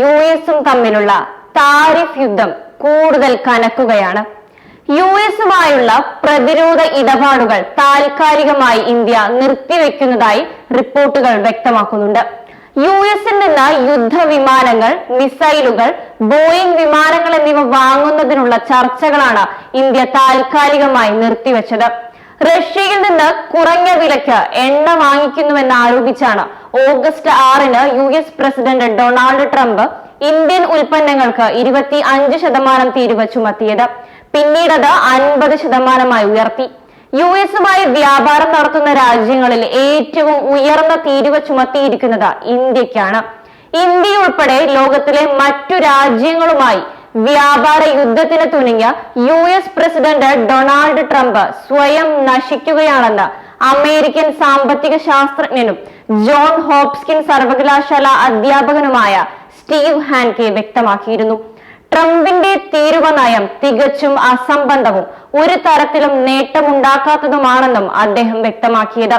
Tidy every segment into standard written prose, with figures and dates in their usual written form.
US തമ്മിലുള്ള tariff യുദ്ധം കൂടുതൽ കനക്കുകയാണ്. US പ്രതിരോധ ഇടപാടുകൾ താൽക്കാലികമായി ഇന്ത്യ നിർത്തിവെക്കുന്നതായി റിപ്പോർട്ടുകൾ വ്യക്തമാക്കുന്നുണ്ട്. US നിന്ന് യുദ്ധവിമാനങ്ങൾ, മിസൈലുകൾ, ബോയിംഗ് വിമാനങ്ങൾ എന്നിവ വാങ്ങുന്നതിനുള്ള ചർച്ചകളാണ് ഇന്ത്യ താൽക്കാലികമായി നിർത്തിവെച്ചത്. റഷ്യയിൽ നിന്ന് കുറഞ്ഞ വിലയ്ക്ക് എണ്ണ വാങ്ങിക്കുന്നുവെന്ന് ആരോപിച്ചാണ് ഓഗസ്റ്റ് 6-ന് US president Donald Trump Indian ഉൽപ്പന്നങ്ങൾക്ക് 25% തീരുവ ചുമത്തിയത്. പിന്നീട് അത് 50% ഉയർത്തി. US വ്യാപാരം നടത്തുന്ന രാജ്യങ്ങളിൽ ഏറ്റവും ഉയർന്ന തീരുവ ചുമത്തിയിരിക്കുന്നത് ഇന്ത്യക്കാണ്. ഇന്ത്യ ഉൾപ്പെടെ ലോകത്തിലെ മറ്റു രാജ്യങ്ങളുമായി വ്യാപാര യുദ്ധത്തിന് തുനിഞ്ഞ US പ്രസിഡന്റ് ഡൊണാൾഡ് ട്രംപ് സ്വയം നശിക്കുകയാണെന്ന് അമേരിക്കൻ സാമ്പത്തിക ശാസ്ത്രജ്ഞനും ജോൺ ഹോപ്കിൻസ് സർവകലാശാല അധ്യാപകനുമായ സ്റ്റീവ് ഹാൻകെ വ്യക്തമാക്കിയിരുന്നു. ട്രംപിന്റെ തീരുവ നയം തികച്ചും അസംബന്ധവും ഒരു തരത്തിലും നേട്ടമുണ്ടാക്കാത്തതുമാണെന്നും അദ്ദേഹം വ്യക്തമാക്കിയത്.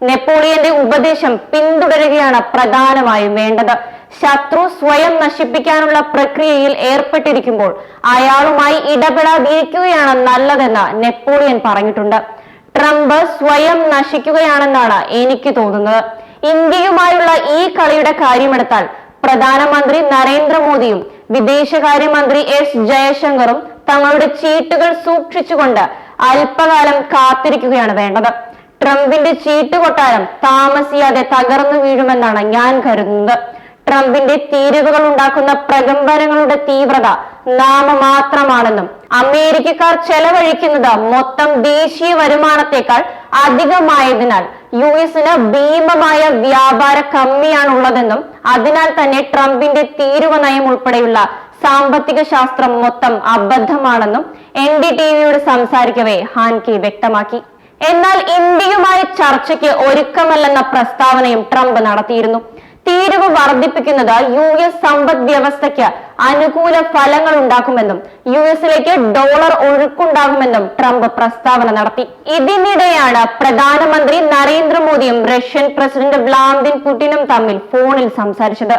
നെപ്പോളിയന്റെ ഉപദേശം പിന്തുടരുകയാണ് പ്രധാനമായും വേണ്ടത്. ശത്രു സ്വയം നശിപ്പിക്കാനുള്ള പ്രക്രിയയിൽ ഏർപ്പെട്ടിരിക്കുമ്പോൾ അയാളുമായി ഇടപെടാതിരിക്കുകയാണ് നല്ലതെന്ന് നെപ്പോളിയൻ പറഞ്ഞിട്ടുണ്ട്. ട്രംപ് സ്വയം നശിക്കുകയാണെന്നാണ് എനിക്ക് തോന്നുന്നത്. ഇന്ത്യയുമായുള്ള ഈ കളിയുടെ കാര്യമെടുത്താൽ പ്രധാനമന്ത്രി നരേന്ദ്രമോദിയും വിദേശകാര്യമന്ത്രി എസ് ജയശങ്കറും തങ്ങളുടെ ചീട്ടുകൾ സൂക്ഷിച്ചുകൊണ്ട് അല്പകാലം കാത്തിരിക്കുകയാണ് വേണ്ടത്. ട്രംപിന്റെ ചീട്ടുകൊട്ടാരം താമസിയാതെ തകർന്നു വീഴുമെന്നാണ് ഞാൻ കരുതുന്നത്. ട്രംപിന്റെ തീരുവകൾ ഉണ്ടാക്കുന്ന പ്രകമ്പനങ്ങളുടെ തീവ്രത നാമമാത്രമാണെന്നും അമേരിക്കക്കാർ ചെലവഴിക്കുന്നത് മൊത്തം ദേശീയ വരുമാനത്തെക്കാൾ അധികമായതിനാൽ US-ന് ഭീമമായ വ്യാപാര കമ്മിയാണുള്ളതെന്നും അതിനാൽ തന്നെ ട്രംപിന്റെ തീരുവ നയം ഉൾപ്പെടെയുള്ള സാമ്പത്തിക ശാസ്ത്രം മൊത്തം അബദ്ധമാണെന്നും NDTVയോട് സംസാരിക്കവേ ഹാൻകെ വ്യക്തമാക്കി. എന്നാൽ ഇന്ത്യയുമായി ചർച്ചയ്ക്ക് ഒരുക്കമല്ലെന്ന പ്രസ്താവനയും ട്രംപ് നടത്തിയിരുന്നു. തീരുവ വർദ്ധിപ്പിക്കുന്നത് US സമ്പദ് വ്യവസ്ഥയ്ക്ക് അനുകൂല ഫലങ്ങൾ ഉണ്ടാക്കുമെന്നും US-ലേക്ക് ഡോളർ ഒഴുക്കുണ്ടാകുമെന്നും ട്രംപ് പ്രസ്താവന നടത്തി. ഇതിനിടെയാണ് പ്രധാനമന്ത്രി നരേന്ദ്രമോദിയും റഷ്യൻ പ്രസിഡന്റ് വ്ളാദിമിർ പുടിനും തമ്മിൽ ഫോണിൽ സംസാരിച്ചത്.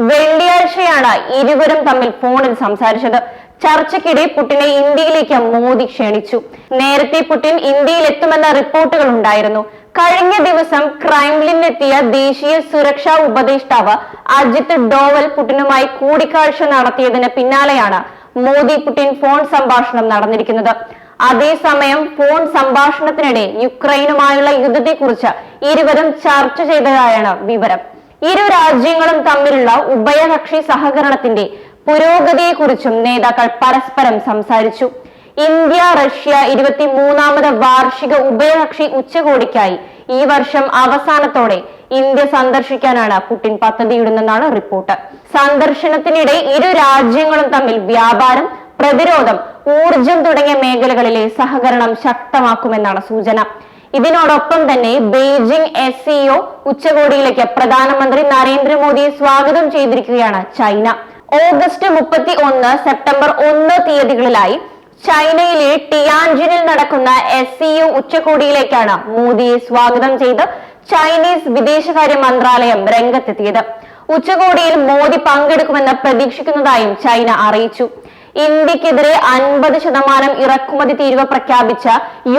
വെള്ളിയാഴ്ചയാണ് ഇരുവരും തമ്മിൽ ഫോണിൽ സംസാരിച്ചത്. ചർച്ചയ്ക്കിടെ പുടിനെ ഇന്ത്യയിലേക്ക് മോദി ക്ഷണിച്ചു. നേരത്തെ പുടിൻ ഇന്ത്യയിൽ എത്തുമെന്ന റിപ്പോർട്ടുകൾ ഉണ്ടായിരുന്നു. കഴിഞ്ഞ ദിവസം ക്രെംലിനിലെത്തിയ ദേശീയ സുരക്ഷാ ഉപദേഷ്ടാവ് അജിത് ഡോവൽ പുടിനുമായി കൂടിക്കാഴ്ച നടത്തിയതിന് പിന്നാലെയാണ് മോദി പുടിൻ ഫോൺ സംഭാഷണം നടന്നിരിക്കുന്നത്. അതേസമയം ഫോൺ സംഭാഷണത്തിനിടെ യുക്രൈനുമായുള്ള യുദ്ധത്തെക്കുറിച്ച് ഇരുവരും ചർച്ച ചെയ്തതായാണ് വിവരം. ഇരു രാജ്യങ്ങളും തമ്മിലുള്ള ഉഭയകക്ഷി സഹകരണത്തിന്റെ പുരോഗതിയെക്കുറിച്ചും നേതാക്കൾ പരസ്പരം സംസാരിച്ചു. ഇന്ത്യ റഷ്യ 23ാമത് വാർഷിക ഉഭയകക്ഷി ഉച്ചകോടിക്കായി ഈ വർഷം അവസാനത്തോടെ ഇന്ത്യ സന്ദർശിക്കാനാണ് പുടിൻ പദ്ധതിയിടുന്നതെന്നാണ് റിപ്പോർട്ട്. സന്ദർശനത്തിനിടെ ഇരു രാജ്യങ്ങളും തമ്മിൽ വ്യാപാരം, പ്രതിരോധം, ഊർജം തുടങ്ങിയ മേഖലകളിലെ സഹകരണം ശക്തമാക്കുമെന്നാണ് സൂചന. ഇതിനോടൊപ്പം തന്നെ ബെയ്ജിംഗ് SCO ഉച്ചകോടിയിലേക്ക് പ്രധാനമന്ത്രി നരേന്ദ്രമോദിയെ സ്വാഗതം ചെയ്തിരിക്കുകയാണ് ചൈന. ഓഗസ്റ്റ് 31, സെപ്റ്റംബർ 1 തീയതികളിലായി ചൈനയിലെ ടിയാൻജിനിൽ നടക്കുന്ന SCO ഉച്ചകോടിയിലേക്കാണ് മോദിയെ സ്വാഗതം ചെയ്ത് ചൈനീസ് വിദേശകാര്യ മന്ത്രാലയം രംഗത്തെത്തിയത്. ഉച്ചകോടിയിൽ മോദി പങ്കെടുക്കുമെന്ന് പ്രതീക്ഷിക്കുന്നതായും ചൈന അറിയിച്ചു. ഇന്ത്യക്കെതിരെ 50% ഇറക്കുമതി തീരുവ പ്രഖ്യാപിച്ച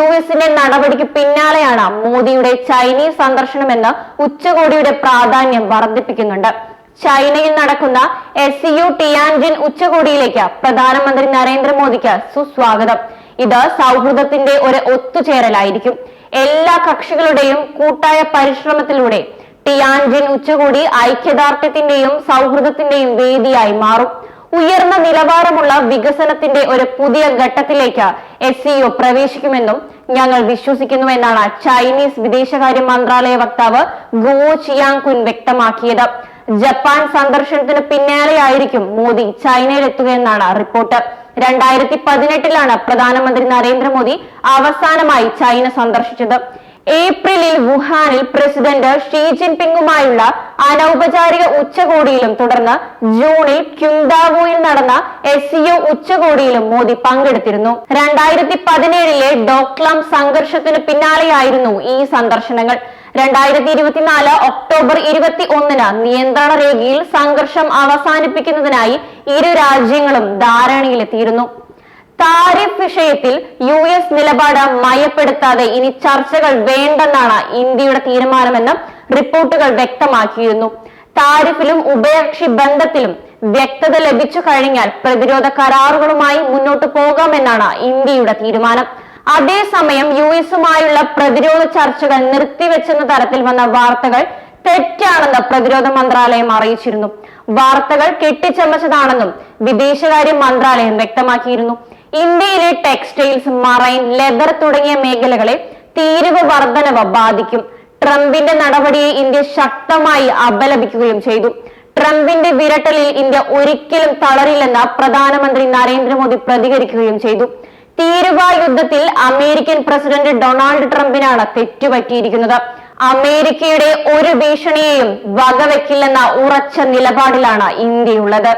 US-ന്റെ നടപടിക്ക് പിന്നാലെയാണ് മോദിയുടെ ചൈനീസ് സന്ദർശനമെന്ന് ഉച്ചകോടിയുടെ പ്രാധാന്യം വർദ്ധിപ്പിക്കുന്നുണ്ട്. ചൈനയിൽ നടക്കുന്ന SCO ടിയാൻജിൻ ഉച്ചകോടിയിലേക്ക് പ്രധാനമന്ത്രി നരേന്ദ്രമോദിക്ക് സുസ്വാഗതം. ഇത് സൗഹൃദത്തിന്റെ ഒരു ഒത്തുചേരലായിരിക്കും. എല്ലാ കക്ഷികളുടെയും കൂട്ടായ പരിശ്രമത്തിലൂടെ ടിയാൻജിൻ ഉച്ചകോടി ഐക്യദാർഢ്യത്തിന്റെയും സൗഹൃദത്തിന്റെയും വേദിയായി മാറും. ഉയർന്ന നിലവാരമുള്ള വികസനത്തിന്റെ ഒരു പുതിയ ഘട്ടത്തിലേക്ക് SCO പ്രവേശിക്കുമെന്നും ഞങ്ങൾ വിശ്വസിക്കുന്നുവെന്നാണ് ചൈനീസ് വിദേശകാര്യ മന്ത്രാലയ വക്താവ് ഗോ ചിയാങ്കുൻ വ്യക്തമാക്കിയത്. ജപ്പാൻ സന്ദർശനത്തിന് പിന്നാലെയായിരിക്കും മോദി ചൈനയിലെത്തുകയെന്നാണ് റിപ്പോർട്ട്. 2018 പ്രധാനമന്ത്രി നരേന്ദ്രമോദി അവസാനമായി ചൈന സന്ദർശിച്ചത്. ഏപ്രിലിൽ വുഹാനിൽ പ്രസിഡന്റ് ഷീ ജിൻപിങ്ങുമായുള്ള അനൗപചാരിക ഉച്ചകോടിയിലും തുടർന്ന് ജൂണിൽ ക്യുങ്ഡാവോയിൽ നടന്ന SCO ഉച്ചകോടിയിലും മോദി പങ്കെടുത്തിരുന്നു. 2017 ഡോക്ലാം സംഘർഷത്തിന് പിന്നാലെയായിരുന്നു ഈ സന്ദർശനങ്ങൾ. 2024 ഒക്ടോബർ 21 നിയന്ത്രണ രേഖയിൽ സംഘർഷം അവസാനിപ്പിക്കുന്നതിനായി ഇരു രാജ്യങ്ങളും ധാരണയിലെത്തിയിരുന്നു. താരിഫ് വിഷയത്തിൽ US നിലപാട് മയപ്പെടുത്താതെ ഇനി ചർച്ചകൾ വേണ്ടെന്നാണ് ഇന്ത്യയുടെ തീരുമാനമെന്ന് റിപ്പോർട്ടുകൾ വ്യക്തമാക്കിയിരുന്നു. താരിഫിലും ഉഭയകക്ഷി ബന്ധത്തിലും വ്യക്തത ലഭിച്ചു കഴിഞ്ഞാൽ പ്രതിരോധ കരാറുകളുമായി മുന്നോട്ടു പോകാമെന്നാണ് ഇന്ത്യയുടെ തീരുമാനം. അതേസമയം US-ഉമായുള്ള പ്രതിരോധ ചർച്ചകൾ നിർത്തിവെച്ചെന്ന തരത്തിൽ വന്ന വാർത്തകൾ തെറ്റാണെന്ന് പ്രതിരോധ മന്ത്രാലയം അറിയിച്ചിരുന്നു. വാർത്തകൾ കെട്ടിച്ചമച്ചതാണെന്നും വിദേശകാര്യ മന്ത്രാലയം വ്യക്തമാക്കിയിരുന്നു. ഇന്ത്യയിലെ ടെക്സ്റ്റൈൽസ്, മറൈൻ, ലെതർ തുടങ്ങിയ മേഖലകളെ തീരുവ വർധനവ് ബാധിക്കും. ട്രംപിന്റെ നടപടിയെ ഇന്ത്യ ശക്തമായി അപലപിക്കുകയും ചെയ്തു. ട്രംപിന്റെ വിരട്ടലിൽ ഇന്ത്യ ഒരിക്കലും തളരില്ലെന്ന് പ്രധാനമന്ത്രി നരേന്ദ്രമോദി പ്രതികരിക്കുകയും ചെയ്തു. തീരുവ യുദ്ധത്തിൽ അമേരിക്കൻ പ്രസിഡന്റ് ഡൊണാൾഡ് ട്രംപിനാണ് തെറ്റുപറ്റിയിരിക്കുന്നത്. അമേരിക്കയുടെ ഒരു ഭീഷണിയെയും വകവെക്കില്ലെന്ന ഉറച്ച നിലപാടിലാണ് ഇന്ത്യയുള്ളത്.